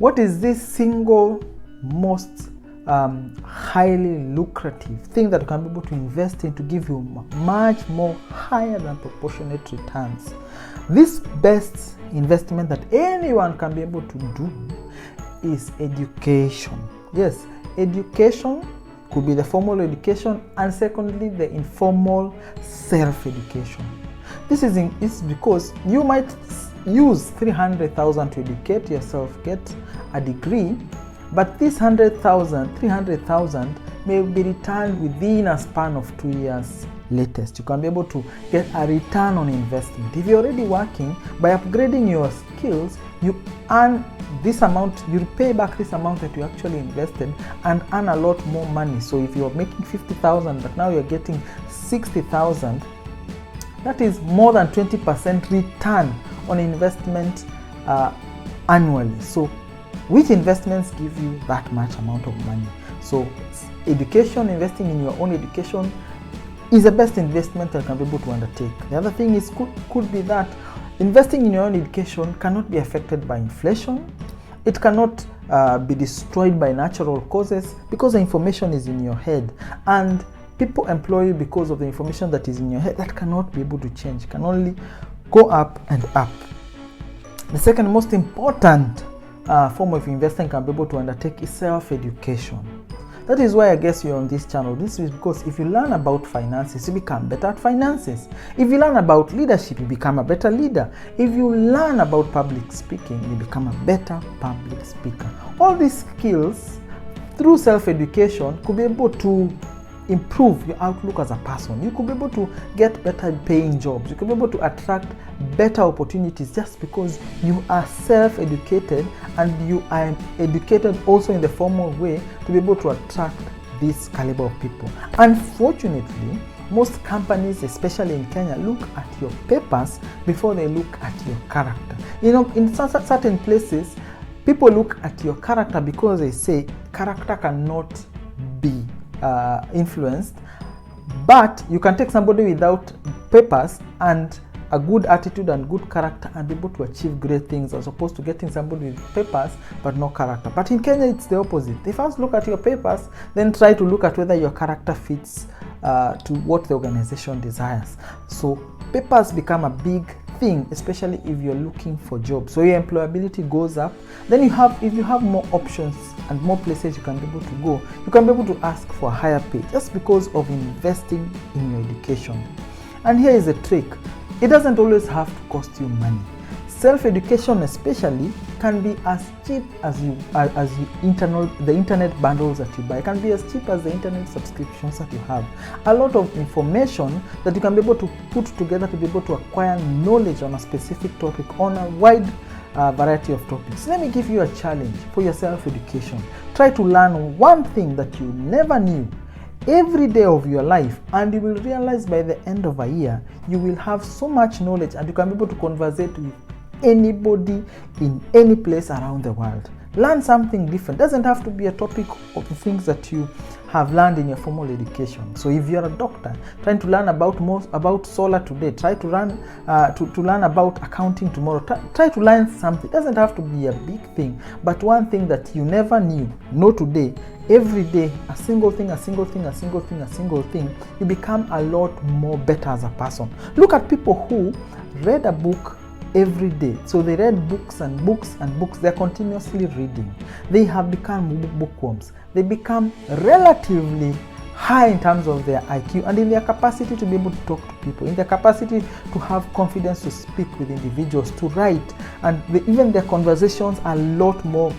What is this single most highly lucrative thing that you can be able to invest in to give you much more higher than proportionate returns? This best investment that anyone can be able to do is education. Yes, education could be the formal education, and secondly, the informal self-education. This is because you might use 300,000 to educate yourself, get a degree, but this 300,000 may be returned within a span of 2 years latest. You can be able to get a return on investment. If you're already working, by upgrading your skills, you earn this amount, you pay back this amount that you actually invested and earn a lot more money. So if you're making 50,000, but now you're getting 60,000, that is more than 20% return on investment annually. So which investments give you that much amount of money? So education, investing in your own education is the best investment that you can be able to undertake. The other thing is could be that investing in your own education cannot be affected by inflation. It cannot be destroyed by natural causes because the information is in your head, and people employ you because of the information that is in your head that cannot be able to change, can only go up and up. The second most important form of investing can be able to undertake is self-education. That is why I guess you're on this channel. This is because if you learn about finances, you become better at finances. If you learn about leadership, you become a better leader. If you learn about public speaking, you become a better public speaker. All these skills through self-education could be able to improve your outlook as a person. You could be able to get better paying jobs. You could be able to attract better opportunities just because you are self-educated, and you are educated also in the formal way to be able to attract this caliber of people. Unfortunately, most companies, especially in Kenya, look at your papers before they look at your character. You know, in certain places, people look at your character because they say character cannot be influenced, but you can take somebody without papers and a good attitude and good character and be able to achieve great things, as opposed to getting somebody with papers but no character. But in Kenya, it's the opposite. They first look at your papers, then try to look at whether your character fits to what the organization desires. So papers become a big thing, especially if you're looking for jobs. So your employability goes up. Then if you have more options and more places you can be able to go, you can be able to ask for a higher pay just because of investing in your education. And here is a trick. It doesn't always have to cost you money. Self-education especially can be as cheap as the internet bundles that you buy. It can be as cheap as the internet subscriptions that you have. A lot of information that you can be able to put together to be able to acquire knowledge on a specific topic, on a wide variety of topics. Let me give you a challenge for your self-education. Try to learn one thing that you never knew every day of your life, and you will realize by the end of a year you will have so much knowledge and you can be able to conversate with anybody in any place around the world. Learn something different. It doesn't have to be a topic of the things that you have learned in your formal education. So if you're a doctor trying to learn about solar today, try to learn about accounting tomorrow. Try to learn something. It doesn't have to be a big thing, but one thing that you never knew. Know today. Every day, a single thing, you become a lot more better as a person. Look at people who read a book every day. So they read books and books and books. They're continuously reading. They have become bookworms. They become relatively high in terms of their IQ and in their capacity to be able to talk to people, in their capacity to have confidence to speak with individuals, to write, and even their conversations are a lot more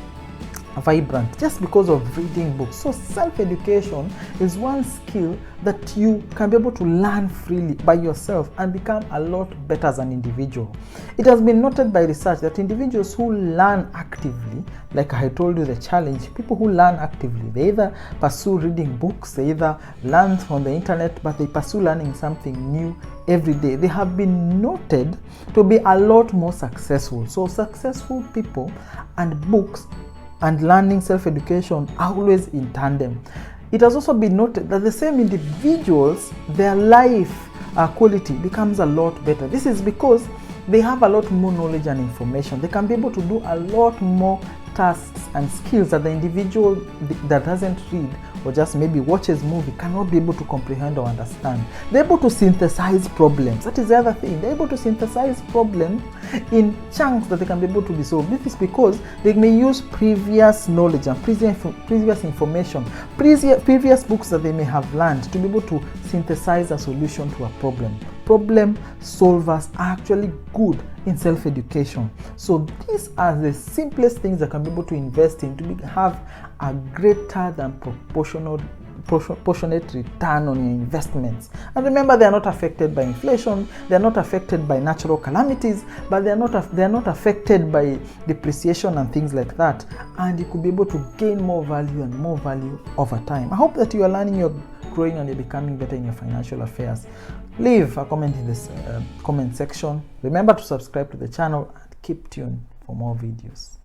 vibrant just because of reading books. So self-education is one skill that you can be able to learn freely by yourself and become a lot better as an individual. It has been noted by research that individuals who learn actively, like I told you the challenge, people who learn actively, they either pursue reading books, they either learn from the internet, but they pursue learning something new every day. They have been noted to be a lot more successful. So successful people and books and learning, self-education are always in tandem. It has also been noted that the same individuals, their life quality becomes a lot better. This is because they have a lot more knowledge and information. They can be able to do a lot more tasks and skills that the individual that doesn't read or just maybe watches movie cannot be able to comprehend or understand. They're able to synthesize problems. That is the other thing. They're able to synthesize problems in chunks that they can be able to be solved. This is because they may use previous knowledge and previous information, previous books that they may have learned to be able to synthesize a solution to a problem. Problem solvers are actually good in self-education. So these are the simplest things that can be able to invest in to have a greater than proportionate return on your investments. And remember, they are not affected by inflation, they are not affected by natural calamities, but they are not affected by depreciation and things like that. And you could be able to gain more value and more value over time. I hope that you are learning, you're growing, and you're becoming better in your financial affairs. Leave a comment in this comment section. Remember to subscribe to the channel and keep tuned for more videos.